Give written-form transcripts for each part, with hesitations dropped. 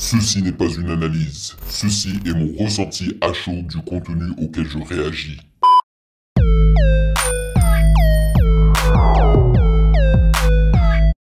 Ceci n'est pas une analyse, ceci est mon ressenti à chaud du contenu auquel je réagis.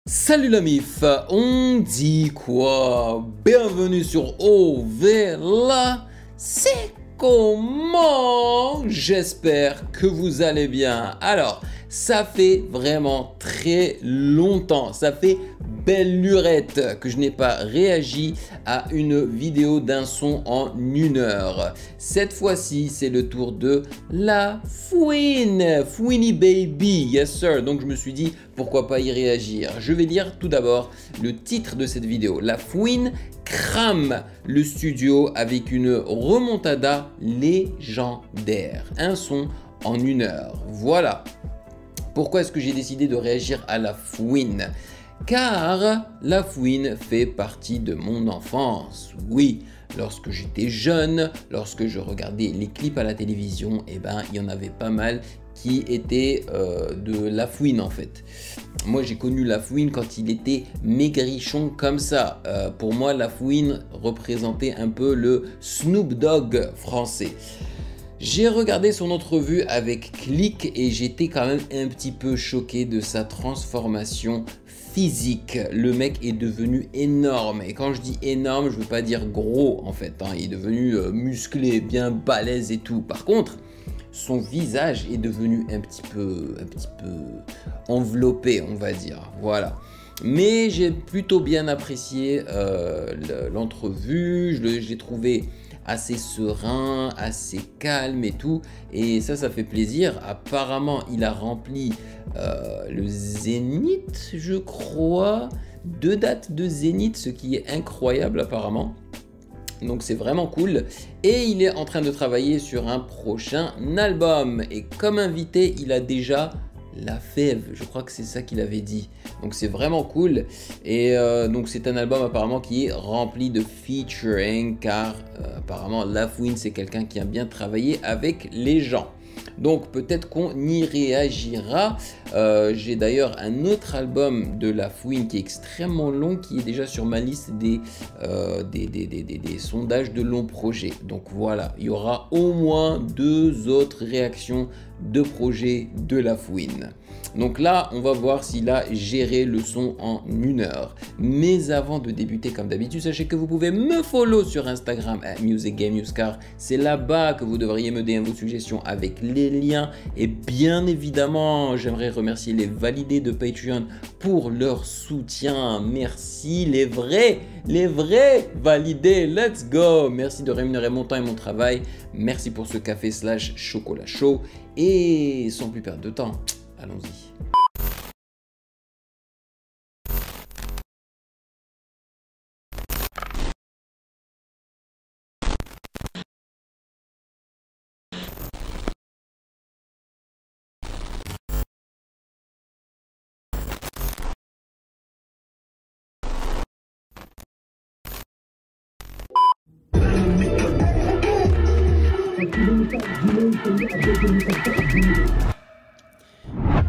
Salut la mif, on dit quoi? Bienvenue sur Ovela, c'est comment? J'espère que vous allez bien. Alors, ça fait vraiment très longtemps, ça fait belle lurette que je n'ai pas réagi à une vidéo d'un son en 1 heure. Cette fois-ci, c'est le tour de la Fouine, Fouini Baby, yes sir. Donc je me suis dit, pourquoi pas y réagir. Je vais lire tout d'abord le titre de cette vidéo. La Fouine crame le studio avec une remontada légendaire. Un son en 1 heure. Voilà. Pourquoi est-ce que j'ai décidé de réagir à la Fouine? Car la Fouine fait partie de mon enfance. Oui, lorsque j'étais jeune, lorsque je regardais les clips à la télévision, eh ben, il y en avait pas mal qui étaient de la Fouine en fait. Moi j'ai connu la Fouine quand il était maigrichon comme ça. Pour moi la Fouine représentait un peu le Snoop Dogg français. J'ai regardé son entrevue avec Click et j'étais quand même un petit peu choqué de sa transformation physique. Le mec est devenu énorme et quand je dis énorme, je veux pas dire gros en fait, hein. Il est devenu musclé, bien balèze et tout. Par contre, son visage est devenu un petit peu enveloppé, on va dire. Voilà. Mais j'ai plutôt bien apprécié l'entrevue. Je l'ai trouvé assez serein, assez calme et tout. Et ça fait plaisir. Apparemment, il a rempli le Zénith, je crois. 2 dates de Zénith, ce qui est incroyable apparemment. Donc c'est vraiment cool. Et il est en train de travailler sur un prochain album. Et comme invité, il a déjà La Fève. Je crois que c'est ça qu'il avait dit. Donc c'est vraiment cool. Et donc c'est un album apparemment qui est rempli de featuring. Car apparemment La Fouine c'est quelqu'un qui aime bien travailler avec les gens. Donc peut-être qu'on y réagira. J'ai d'ailleurs un autre album de La Fouine qui est extrêmement long, qui est déjà sur ma liste des sondages de longs projets. Donc voilà, il y aura au moins 2 autres réactions de projets de La Fouine. Donc là, on va voir s'il a géré le son en 1 heure. Mais avant de débuter, comme d'habitude, sachez que vous pouvez me follow sur Instagram @musicgameuscar. C'est là-bas que vous devriez me donner vos suggestions avec les liens. Et bien évidemment, j'aimerais remercier les validés de Patreon pour leur soutien. Merci les vrais validés. Let's go. Merci de rémunérer mon temps et mon travail. Merci pour ce café / chocolat chaud. Et sans plus perdre de temps, allons-y.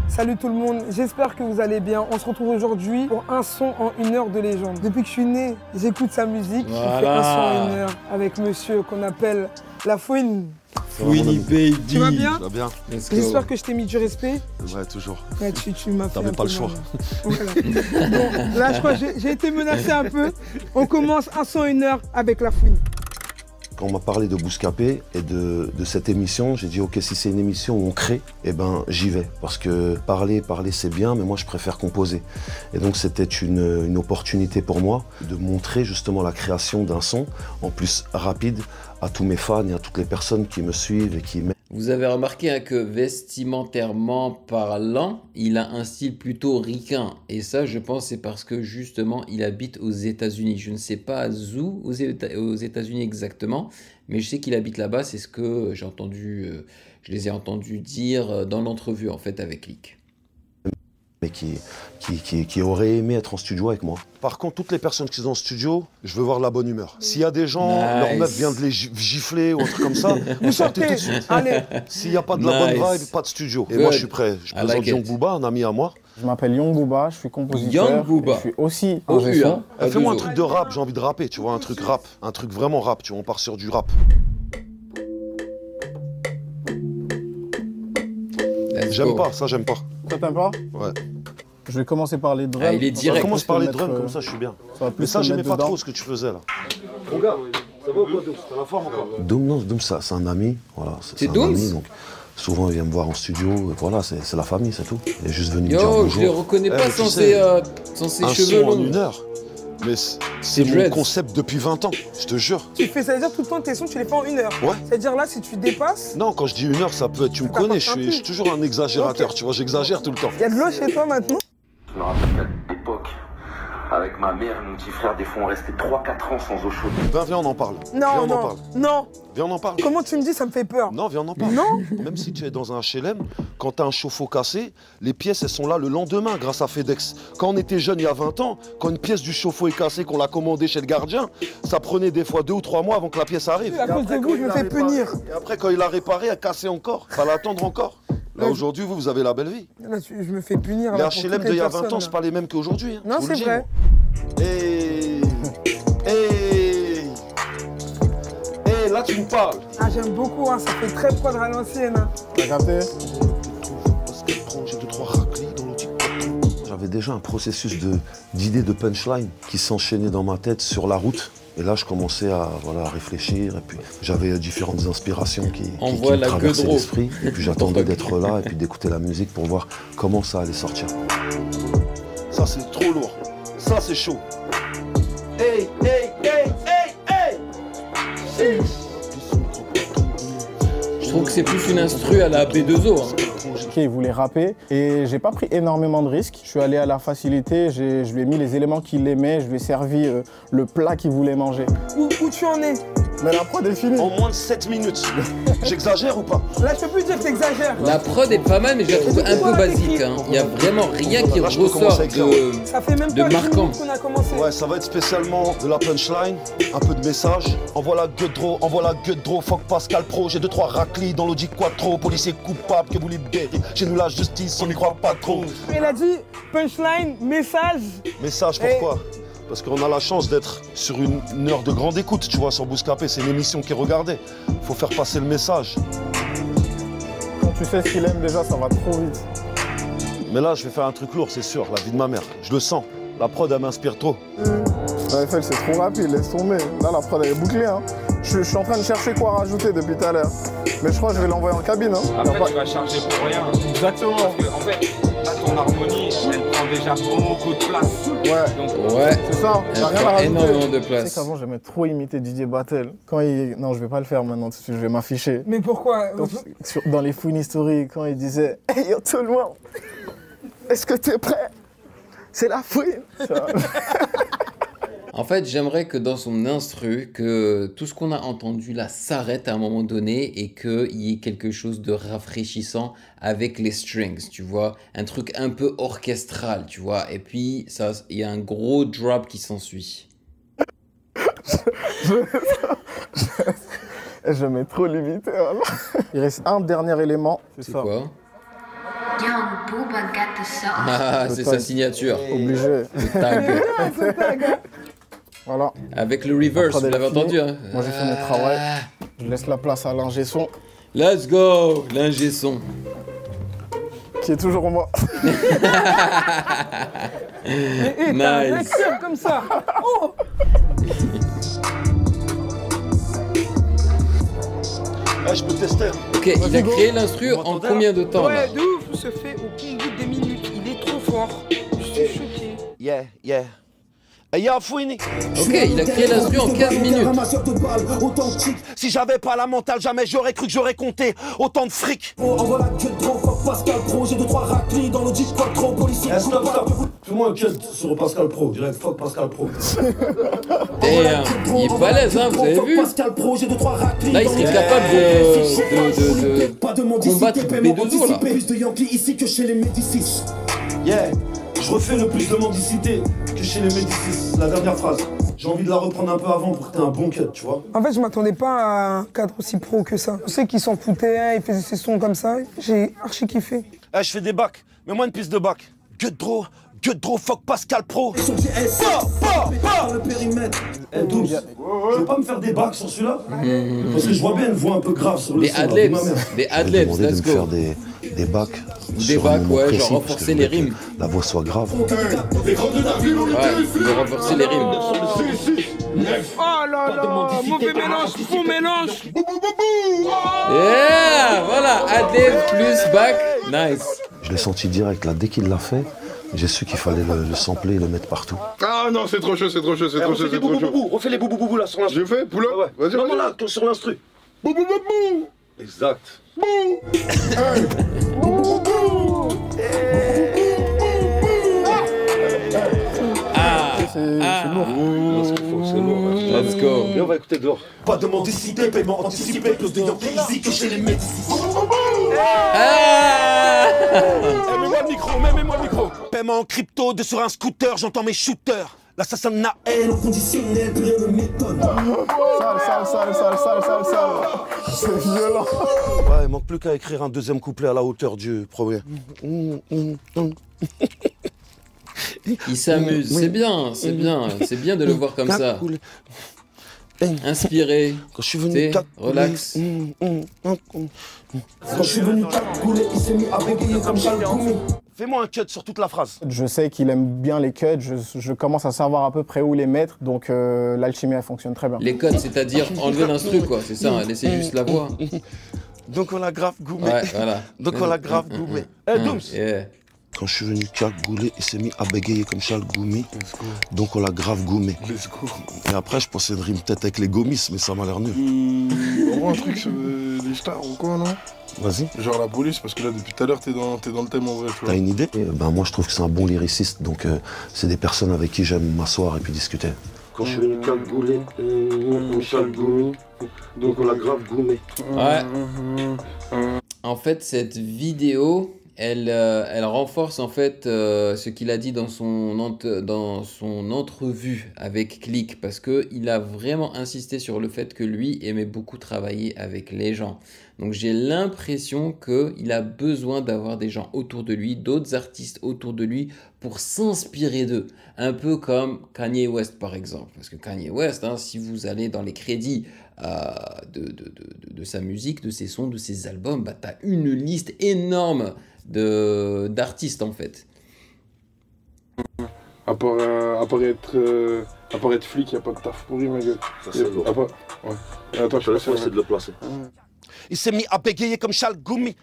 Salut tout le monde, j'espère que vous allez bien. On se retrouve aujourd'hui pour un son en 1 heure de légende. Depuis que je suis né, j'écoute sa musique. Voilà. On fait un son en 1 heure avec monsieur qu'on appelle La Fouine. Fouini Baby. Tu vas bien? Ça va bien? J'espère que je t'ai mis du respect. Ouais, toujours. Ouais, tu m'as fait T'avais un pas peu le choix. mal. Voilà. Bon, là, je crois que j'ai été menacé un peu. On commence un son en 1 heure avec La Fouine. Quand on m'a parlé de Bouscapé et de cette émission, j'ai dit ok, si c'est une émission où on crée, eh ben j'y vais. Parce que parler c'est bien, mais moi je préfère composer. Et donc c'était une opportunité pour moi de montrer justement la création d'un son, en plus rapide, à tous mes fans et à toutes les personnes qui me suivent et qui m'aiment. Vous avez remarqué hein, que vestimentairement parlant, il a un style plutôt ricain. Et ça, je pense, c'est parce que justement, il habite aux États-Unis. Je ne sais pas où aux États-Unis exactement, mais je sais qu'il habite là-bas. C'est ce que j'ai entendu, je les ai entendus dire dans l'entrevue en fait avec Lick. mais qui auraient aimé être en studio avec moi. Par contre, toutes les personnes qui sont en studio, je veux voir la bonne humeur. S'il y a des gens, leur meuf vient de les gifler ou un truc comme ça, vous sortez tout de suite. Allez. S'il n'y a pas de la bonne vibe, pas de studio. Et moi, je suis prêt. Je présente Young Booba, un ami à moi. Je m'appelle Young Booba, je suis compositeur. Young Booba. Je suis aussi ingé son. Fais-moi un truc de rap, j'ai envie de rapper, tu vois, un truc rap. Un truc vraiment rap, tu vois, on part sur du rap. J'aime pas, ça j'aime pas. Ça t'aimes pas? Ouais. Je vais commencer par les drums. Ah, il est direct. Commence par les drums, comme ça je suis bien. Mais ça j'aimais pas trop ce que tu faisais là. Mon gars, ça va ou quoi Doom? T'as la forme encore? Doom, non, Doom c'est un ami. Voilà, c'est un ami, donc souvent il vient me voir en studio, et voilà, c'est la famille, c'est tout. Il est juste venu me dire bonjour. Je les reconnais pas sans ses cheveux longs. En 1 heure. Mais c'est mon concept depuis 20 ans, je te jure. Tu fais, ça veut dire tout le temps tes sons, tu les fais en 1 heure. Ouais. C'est-à-dire là, si tu dépasses. Non, quand je dis 1 heure, ça peut être. Tu me connais, je suis toujours un exagérateur, tu vois, j'exagère tout le temps. Il y a de l'eau chez toi maintenant? Je me rappelle qu'à l'époque, avec ma mère et mon petit frère, des fois on restait 3-4 ans sans eau chaude. Viens, on en parle. Non, non. Viens, on en parle. Comment tu me dis, ça me fait peur? Non, viens, on en parle. Non. Même si tu es dans un HLM, quand tu as un chauffe-eau cassé, les pièces, elles sont là le lendemain grâce à FedEx. Quand on était jeune il y a 20 ans, quand une pièce du chauffe-eau est cassée, qu'on l'a commandée chez le gardien, ça prenait des fois 2 ou 3 mois avant que la pièce arrive. À cause de vous, je me fais punir. Et après, quand il l'a réparée, elle cassait encore. Fallait attendre encore. Là, aujourd'hui, vous avez la belle vie. Là, je me fais punir. Les HLM d'il y a 20 ans, c'est pas les mêmes qu'aujourd'hui. Hein. Non, c'est vrai. Et là, tu me parles. Ah, j'aime beaucoup, hein. Ça fait très prod à l'ancienne. Hein. T'as capté? J'ai 2-3 raclés dans le TikTok. J'avais déjà un processus d'idées de punchline qui s'enchaînait dans ma tête sur la route. Et là, je commençais à réfléchir. Et puis, j'avais différentes inspirations qui me traversaient l'esprit. Et puis, j'attendais d'être là et puis d'écouter la musique pour voir comment ça allait sortir. Ça, c'est trop lourd. Ça, c'est chaud. Hey, hey, hey, hey, hey! Je trouve que c'est plus une instru à la B2O. Hein. Il voulait rapper et j'ai pas pris énormément de risques. Je suis allé à la facilité, je lui ai mis les éléments qu'il aimait, je lui ai servi le plat qu'il voulait manger. Où tu en es? Mais la prod est finie. En moins de 7 minutes. J'exagère ou pas? Là, je peux plus dire que t'exagères. La prod est pas mal, mais je la trouve un peu basique. Hein. Il y a vraiment rien qui ressort Ça fait même pas marquant. qu'on a commencé. Ouais, ça va être spécialement de la punchline, un peu de message. Envoie la gueule de draw, fuck Pascal Pro. J'ai 2-3 raclis dans l'Audi Quattro. Policier coupable que vous libérez. Chez nous la justice, on n'y croit pas trop. Il a dit punchline, message. Message, pourquoi? Parce qu'on a la chance d'être sur une heure de grande écoute, tu vois, sur Bouscapé. C'est une émission qui est regardée. Faut faire passer le message. Quand tu sais ce qu'il aime déjà, ça va trop vite. Mais là, je vais faire un truc lourd, c'est sûr, la vie de ma mère. Je le sens. La prod, elle m'inspire trop. La FL, c'est trop rapide, laisse tomber. Là, la prod, elle est bouclée. Hein. Je suis en train de chercher quoi rajouter depuis tout à l'heure. Mais je crois que je vais l'envoyer en cabine. Hein. Après, tu vas charger pour rien. Exactement. Parce que, en fait, là, ton harmonie, elle prend déjà beaucoup de place. Ouais. Donc, ouais. C'est ça. Elle rien à prend rajouter. énormément de Tu place. sais qu'avant, j'aimais trop imiter Didier Battel. Quand il... Non, je vais pas le faire maintenant, je vais m'afficher. Mais pourquoi? Dans les Fouines History, quand il disait « Hey yo tout le monde, est-ce que t'es prêt? C'est la fouine !» En fait, j'aimerais que dans son instru, que tout ce qu'on a entendu là s'arrête à un moment donné et qu'il y ait quelque chose de rafraîchissant avec les strings, tu vois. Un truc un peu orchestral, tu vois. Et puis, il y a un gros drop qui s'ensuit. Je m'ai trop limité. Alors. Il reste un dernier élément. C'est ça. quoi? Young Booba got the sauce. Ah, c'est sa signature. Obligé. Le tag. Voilà. Avec le reverse, vous l'avez entendu, hein? Moi, j'ai fait mon travail. Je laisse la place à l'ingé son. Let's go, l'ingé son. Qui est toujours moi. Nice. Comme ça. Oh. Ah, je peux tester. Ok, il a créé l'instru en combien de temps là? Ouais, de ouf, se fait au compte des minutes. Il est trop fort. Je suis choqué. Yeah, yeah. Et y'a Fouini. Ok, il a créé l'instru en 15 minutes. Si j'avais pas la mentale, jamais j'aurais cru que j'aurais compté autant de fric. Fais-moi un cut sur Pascal Pro, direct, fuck Pascal Pro. Et il est balèze, hein, vous avez vu? Là, il serait capable de combattre B2O, là. Yeah, je refais le plus de mendicité que chez les Médicis. La dernière phrase. J'ai envie de la reprendre un peu avant pour que t'aies un bon cut, tu vois. En fait, je m'attendais pas à un cadre aussi pro que ça. Je sais qu'ils s'en foutaient, hein, ils faisaient ses sons comme ça. J'ai archi kiffé. Eh, je fais des bacs. Mets-moi une piste de bac. Good draw, fuck Pascal Pro. Le périmètre. Eh, Douce, je vais pas me faire des bacs sur celui-là. Parce que je vois bien une voix un peu grave sur le son. Des adlibs, let's go. Des bacs. Des bacs, ouais, genre renforcer les rimes. La voix soit grave. Ouais, de renforcer les rimes. Oh là là, mauvais mélange, bon mélange. Yeah, voilà, adlib plus bac, nice. Je l'ai senti direct là, dès qu'il l'a fait, j'ai su qu'il fallait le sampler et le mettre partout. Ah non, c'est trop chaud, c'est trop chaud, c'est trop chaud, c'est trop chaud. Refais les boubou là sur l'instru. J'ai fait, poula. Ouais. Vas-y, non, là, sur l'instru. Boubou. Exact. C'est lourd. C'est lourd. Let's go. Et on va écouter dehors. Pas de mendicité, paiement anticipé, clause de Yankee ici que chez les Médicis. Mets-moi le micro. Paiement en crypto, sur un scooter, j'entends mes shooters. L'assassinat est non conditionnel, rien ne m'étonne. Sale. C'est violent. Ouais, il manque plus qu'à écrire un deuxième couplet à la hauteur du premier. Il s'amuse, c'est bien de le voir comme ça. Inspiré, quand je suis venu relax. Quand je suis venu couler, il s'est mis à bégayer comme Charles Goumi. Fais-moi un cut sur toute la phrase. Je sais qu'il aime bien les cuts, je commence à savoir à peu près où les mettre, donc l'alchimie elle fonctionne très bien. Les cuts, c'est-à-dire enlever l'instru quoi, c'est ça, laisser juste la voix. Donc on l'a grave goumé. Ouais, voilà. Donc on l'a grave goumé. Eh Dooms. Yeah. Quand je suis venu cagouler, il s'est mis à bégayer comme Charles Goumi. Donc on l'a grave goumé. Let's go. Et après, je pensais une rime peut-être avec les gomis, mais ça m'a l'air nul. On voit un truc sur les stars ou quoi, non? Vas-y. Genre la police, parce que là, depuis tout à l'heure, t'es dans le thème en vrai, tu vois. T'as une idée? Moi, je trouve que c'est un bon lyriciste, donc c'est des personnes avec qui j'aime m'asseoir et puis discuter. Quand je suis venu cagouler, comme Charles Goumi. Donc on l'a grave goumé. Ouais. En fait, cette vidéo, elle renforce en fait ce qu'il a dit dans son entrevue avec Click, parce qu'il a vraiment insisté sur le fait que lui aimait beaucoup travailler avec les gens. Donc j'ai l'impression qu'il a besoin d'avoir des gens autour de lui, d'autres artistes autour de lui pour s'inspirer d'eux. Un peu comme Kanye West par exemple. Parce que Kanye West, hein, si vous allez dans les crédits de sa musique, de ses sons, de ses albums, bah, tu as une liste énorme d'artistes en fait. À part être flic, y a pas de taf pourri ma gueule. Ça c'est lourd. Ouais. Attends, je vais essayer de le placer. Il s'est mis à bégayer comme Charles Goumi.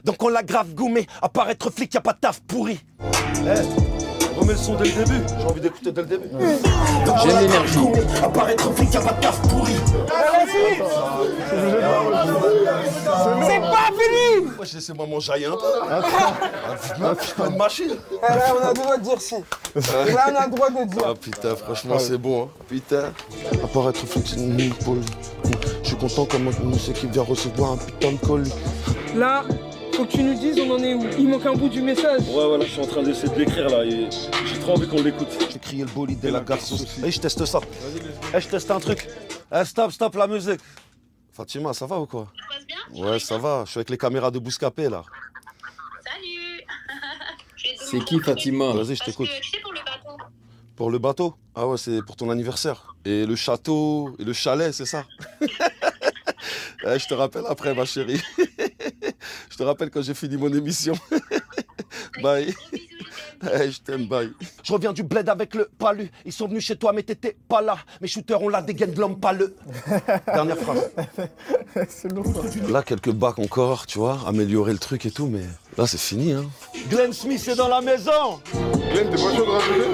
Donc on l'a grave goumé. À part être flic, y a pas de taf pourri. Remets le son dès le début. J'ai envie d'écouter dès le début. J'aime l'énergie. À part être flic, y a pas de taf pourri. C'est pas fini. Moi, laissez-moi m'enjailler un peu. Je suis pas une machine. Là, on a le droit de dire si. Là, on a le droit de dire. Ah putain, franchement, c'est bon. Hein. Putain. À part être flic, c'est une épaule. Je suis content comme une équipe vient recevoir un putain de colis. Là, faut que tu nous dises on en est où. Il manque un bout du message. Ouais, voilà, je suis en train d'essayer de l'écrire là. Et j'ai trop envie qu'on l'écoute. J'ai crié le bolide de la garçon. Allez, je teste ça. Je teste un truc. Stop la musique. Fatima, ça va ou quoi? Ça passe bien? Ouais, ça va. Je suis avec les caméras de Bouscapé là. Salut. C'est qui Fatima? Vas-y, je t'écoute. Tu sais, pour le bateau. Pour le bateau? Ah ouais, c'est pour ton anniversaire. Et le château, et le chalet, c'est ça? Je te rappelle après, ma chérie. Je te rappelle quand j'ai fini mon émission. Bye. Je t'aime, bye. Je reviens du bled avec le palu. Ils sont venus chez toi, mais t'étais pas là. Mes shooters ont la dégaine de l'homme paleux. Dernière phrase. C'est lourd. Là, quelques bacs encore, tu vois, améliorer le truc et tout, mais là, c'est fini, hein. Glenn Smith est dans la maison. Glenn, t'es pas chaud de rajouter?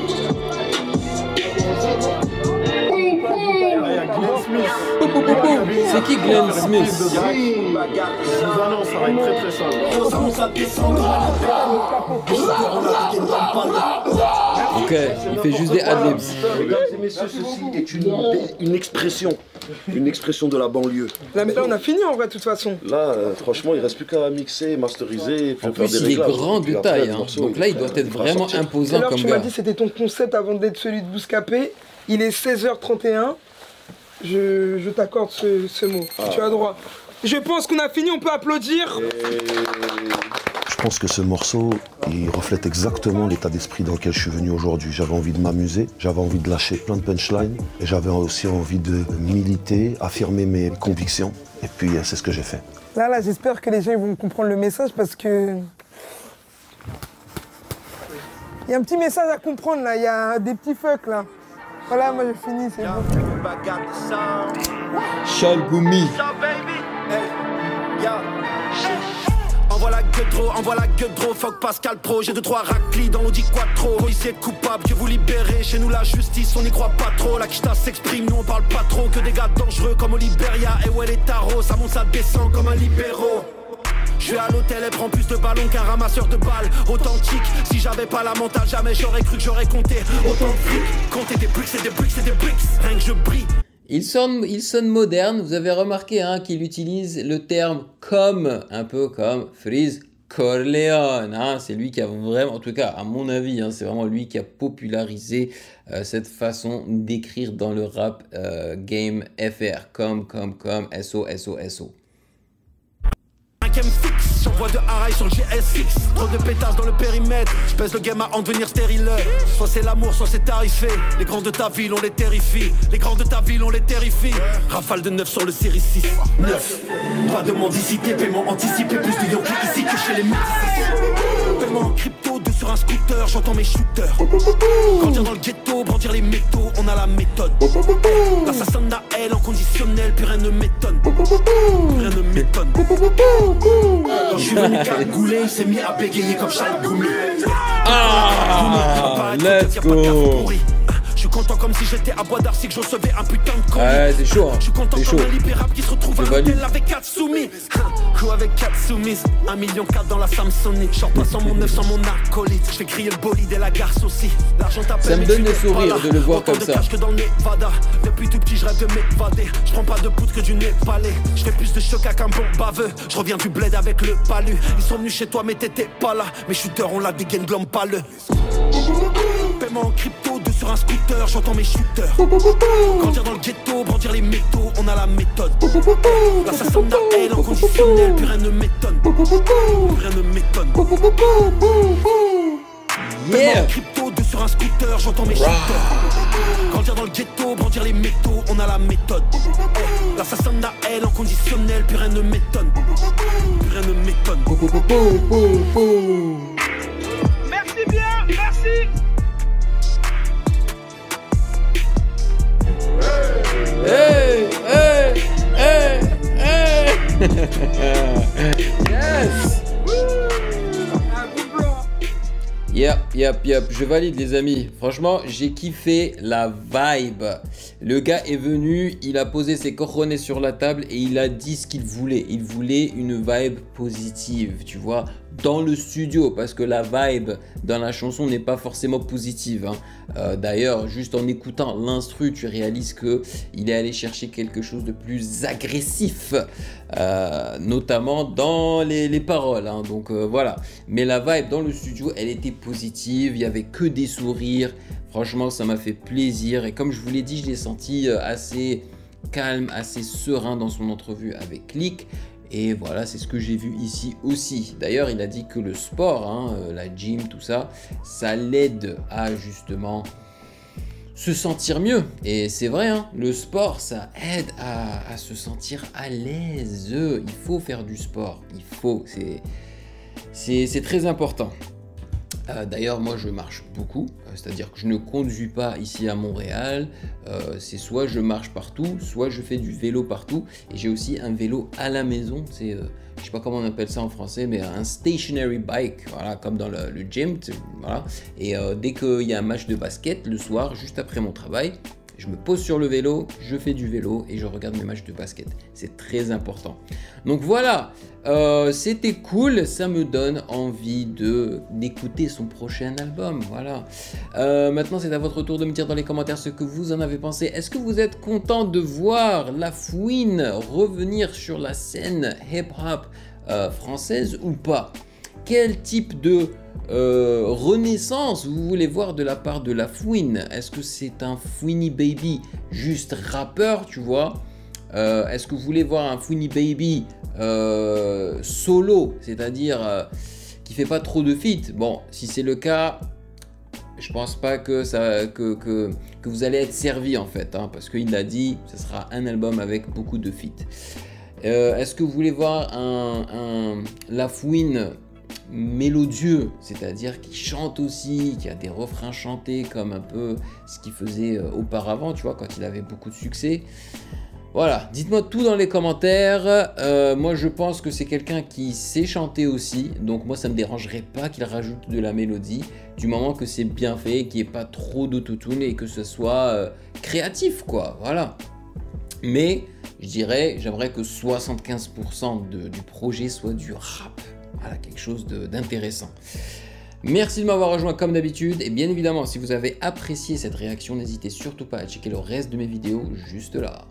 C'est qui Glenn Smith? Je vous annonce, ça va être très très simple. Ok, il fait juste des adlibs. Les gars, c'est messieurs, ceci est une expression de la banlieue. Là, mais là, on a fini en vrai, de toute façon. Là, franchement, il reste plus qu'à mixer, masteriser, en plus, il est grand de taille, hein. Donc là, il doit être vraiment imposant comme gars. Tu m'as dit c'était ton concept avant d'être celui de Bouscapé. Il est 16h31. Je t'accorde ce mot. Tu as droit. Je pense qu'on a fini, on peut applaudir. Je pense que ce morceau, il reflète exactement l'état d'esprit dans lequel je suis venu aujourd'hui. J'avais envie de m'amuser, j'avais envie de lâcher plein de punchlines et j'avais aussi envie de militer, affirmer mes convictions. Et puis, c'est ce que j'ai fait. Là, j'espère que les gens vont comprendre le message parce que... Il y a un petit message à comprendre là, il y a des petits fucks là. Voilà, moi je finis, c'est bon. Chalgoumi. Envoie la gueule trop, fuck Pascal Pro. J'ai 2-3 raclis dans l'Audi Quattro. Policier coupable, Dieu vous libérer. Chez nous la justice, on n'y croit pas trop. La quicheta s'exprime, nous on parle pas trop. Que des gars dangereux comme au Liberia. Et ouais les tarots, ça monte, ça descend comme un libéraux. Je suis à l'hôtel, elle prend plus de ballons qu'un ramasseur de balles. Authentique, si j'avais pas la mentale, jamais j'aurais cru que j'aurais compté autant de fric. Compter des bricks et des bricks et des bricks, rien que je brille. Il sonne moderne, vous avez remarqué hein, qu'il utilise le terme comme, un peu comme Freeze Corleone. Hein, c'est lui qui a vraiment, en tout cas à mon avis, hein, c'est vraiment lui qui a popularisé cette façon d'écrire dans le rap game FR. Comme, SO. J'envoie de haraï sur le GSX. Trop de pétasses dans le périmètre. Je pèse le game à en devenir stérile. Soit c'est l'amour, soit c'est tarifé. Les grands de ta ville, on les terrifie. Les grands de ta ville, on les terrifie. Rafale de 9 sur le série 6. 9. Pas de mendicité, paiement anticipé. Plus de Yankee ici que chez les Métis. Paiement en crypto, 2 sur un scooter. J'entends mes shooters. Grandir dans le ghetto, brandir les métaux. On a la méthode. L'assassin n'a elle en conditionnel. Plus rien ne m'étonne. Plus rien ne m'étonne. Quand je suis venu cagoulé, il s'est mis à bégayer comme Charles Goumi. Let's go. Je suis content comme si j'étais à Bois d'Arcy que je recevais un putain de con. Ouais, c'est chaud. Hein. Je suis content comme un libérable qui se retrouve à l'hôtel avec 4 soumis. Ou avec 4 soumises. 1,4 million dans la Samsonite. J'en passe en mon 9 sans mon acolyte. Je fais crier le bolide et la garce aussi. L'argent t'appelle. Ça me donne des sourires de le voir comme ça. Que dans le Nevada. Depuis tout petit, je rêve de m'évader. Je prends pas de poudre que du népalais. Je fais plus de choc qu'un bon baveux. Je reviens du bled avec le palu. Ils sont venus chez toi, mais t'étais pas là. Mes shooters ont la dégaine glom paleux. Paiement en crypto, 2 sur un scooter, j'entends mes shooters. Grandir dans le ghetto, brandir les métaux, on a la méthode. L'assassin n'a elle en conditionnel, plus rien ne m'étonne. Plus rien ne m'étonne. Paiement en crypto, 2 sur un scooter, j'entends mes shooters. Grandir dans le ghetto, brandir les métaux, on a la méthode. L'assassin n'a elle en conditionnel, plus rien ne m'étonne. Plus rien ne m'étonne. Merci bien, merci. Hey. Yes. Yep, je valide les amis. Franchement, j'ai kiffé la vibe. Le gars est venu, il a posé ses cojones sur la table et il a dit ce qu'il voulait. Il voulait une vibe positive, tu vois, dans le studio, parce que la vibe dans la chanson n'est pas forcément positive. Hein. D'ailleurs, juste en écoutant l'instru, tu réalises qu'il est allé chercher quelque chose de plus agressif, notamment dans les paroles. Hein. Donc voilà. Mais la vibe dans le studio, elle était positive, il n'y avait que des sourires. Franchement, ça m'a fait plaisir. Et comme je vous l'ai dit, je l'ai senti assez calme, assez serein dans son entrevue avec Lick. Et voilà, c'est ce que j'ai vu ici aussi. D'ailleurs, il a dit que le sport, hein, la gym, tout ça, ça l'aide à justement se sentir mieux. Et c'est vrai, hein, le sport, ça aide à se sentir à l'aise. Il faut faire du sport. Il faut, c'est très important. D'ailleurs, moi, je marche beaucoup, c'est-à-dire que je ne conduis pas ici à Montréal. C'est soit je marche partout, soit je fais du vélo partout. Et j'ai aussi un vélo à la maison. C'est, je sais pas comment on appelle ça en français, mais un stationary bike, voilà, comme dans le gym. Voilà. Et dès qu'il y a un match de basket, le soir, juste après mon travail, je me pose sur le vélo, je fais du vélo et je regarde mes matchs de basket. C'est très important. Donc voilà, c'était cool, ça me donne envie d'écouter son prochain album. Voilà. Maintenant, c'est à votre tour de me dire dans les commentaires ce que vous en avez pensé. Est-ce que vous êtes content de voir La Fouine revenir sur la scène hip-hop française ou pas? Quel type de renaissance vous voulez voir de la part de La Fouine? Est-ce que c'est un Fouini Baby juste rappeur, tu vois? Est-ce que vous voulez voir un Fouini Baby solo, c'est-à-dire qui fait pas trop de feat? Bon, si c'est le cas, je pense pas que vous allez être servi en fait, hein, parce qu'il l'a dit, ce sera un album avec beaucoup de feat. Est-ce que vous voulez voir un La Fouine mélodieux, c'est-à-dire qui chante aussi, qui a des refrains chantés comme un peu ce qu'il faisait auparavant, tu vois, quand il avait beaucoup de succès? Voilà, dites-moi tout dans les commentaires. Moi, je pense que c'est quelqu'un qui sait chanter aussi, donc moi, ça me dérangerait pas qu'il rajoute de la mélodie, du moment que c'est bien fait, qu'il n'y ait pas trop d'autotune et que ce soit créatif, quoi, voilà. Mais, je dirais, j'aimerais que 75% du projet soit du rap. Voilà, quelque chose d'intéressant. Merci de m'avoir rejoint comme d'habitude. Et bien évidemment, si vous avez apprécié cette réaction, n'hésitez surtout pas à checker le reste de mes vidéos juste là.